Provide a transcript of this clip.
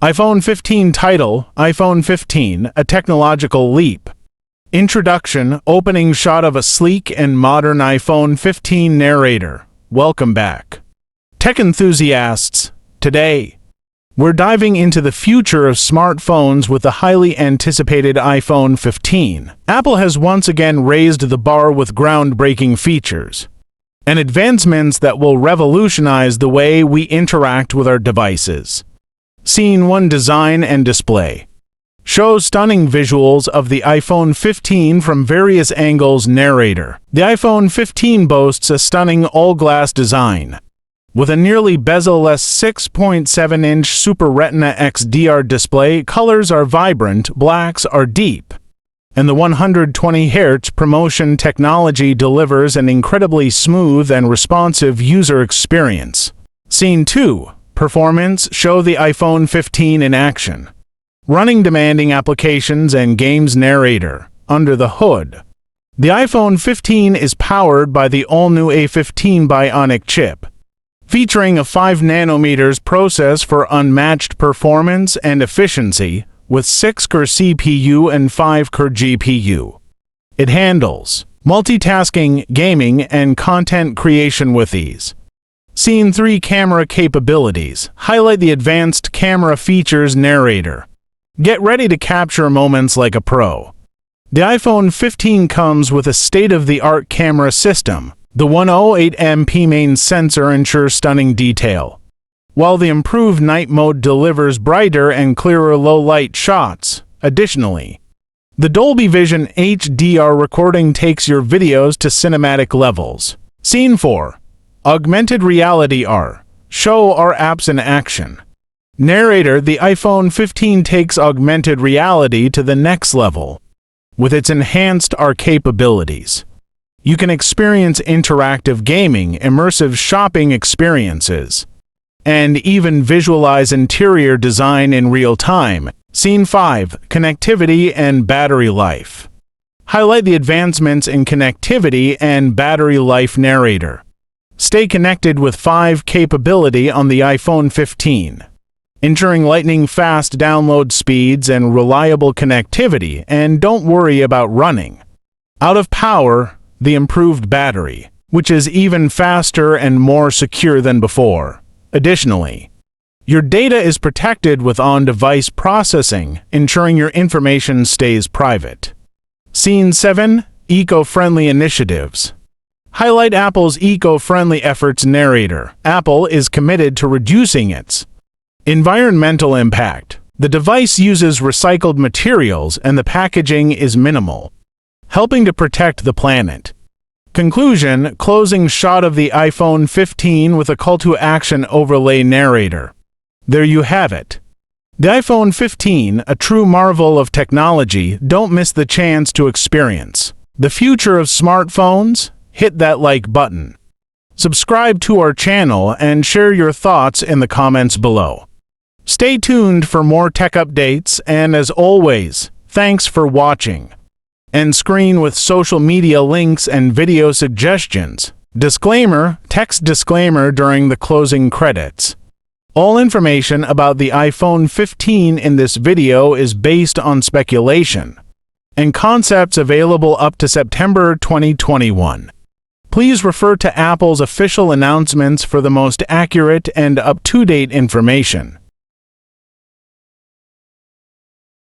iPhone 15 title, iPhone 15, a technological leap. Introduction, opening shot of a sleek and modern iPhone 15 narrator. Welcome back. Tech enthusiasts, today, we're diving into the future of smartphones with the highly anticipated iPhone 15. Apple has once again raised the bar with groundbreaking features and advancements that will revolutionize the way we interact with our devices. Scene 1 Design and Display shows stunning visuals of the iPhone 15 from various angles. Narrator. The iPhone 15 boasts a stunning all-glass design, with a nearly bezel-less 6.7-inch Super Retina XDR display. Colors are vibrant, blacks are deep, and the 120 Hz ProMotion technology delivers an incredibly smooth and responsive user experience. Scene 2 Performance show the iPhone 15 in action, running demanding applications and games. Narrator. Under the hood, the iPhone 15 is powered by the all-new A15 Bionic chip, featuring a 5nm process for unmatched performance and efficiency with 6-core CPU and 5-core GPU. It handles multitasking, gaming, and content creation with ease. Scene 3 Camera capabilities highlight the advanced camera features. Narrator. Get ready to capture moments like a pro. The iPhone 15 comes with a state-of-the-art camera system. The 108MP main sensor ensures stunning detail, while the improved night mode delivers brighter and clearer low-light shots. Additionally, the Dolby Vision HDR recording takes your videos to cinematic levels. Scene 4 Augmented Reality AR show our apps in action. Narrator. The iPhone 15 takes augmented reality to the next level with its enhanced AR capabilities. You can experience interactive gaming, immersive shopping experiences, and even visualize interior design in real time. Scene 5 Connectivity and Battery Life highlight the advancements in connectivity and battery life. Narrator. Stay connected with 5G capability on the iPhone 15, ensuring lightning-fast download speeds and reliable connectivity. And don't worry about running out of power. The improved battery, which is even faster and more secure than before. Additionally, your data is protected with on-device processing, ensuring your information stays private. Scene 7 Eco-friendly initiatives highlight Apple's eco-friendly efforts. Narrator. Apple is committed to reducing its environmental impact. The device uses recycled materials and the packaging is minimal, helping to protect the planet. Conclusion, closing shot of the iPhone 15 with a call to action overlay. Narrator. There you have it. The iPhone 15, a true marvel of technology. Don't miss the chance to experience the future of smartphones. Hit that like button, subscribe to our channel, and share your thoughts in the comments below. Stay tuned for more tech updates, and as always, thanks for watching. End screen with social media links and video suggestions. Disclaimer, text disclaimer during the closing credits. All information about the iPhone 15 in this video is based on speculation and concepts available up to September 2021. Please refer to Apple's official announcements for the most accurate and up-to-date information.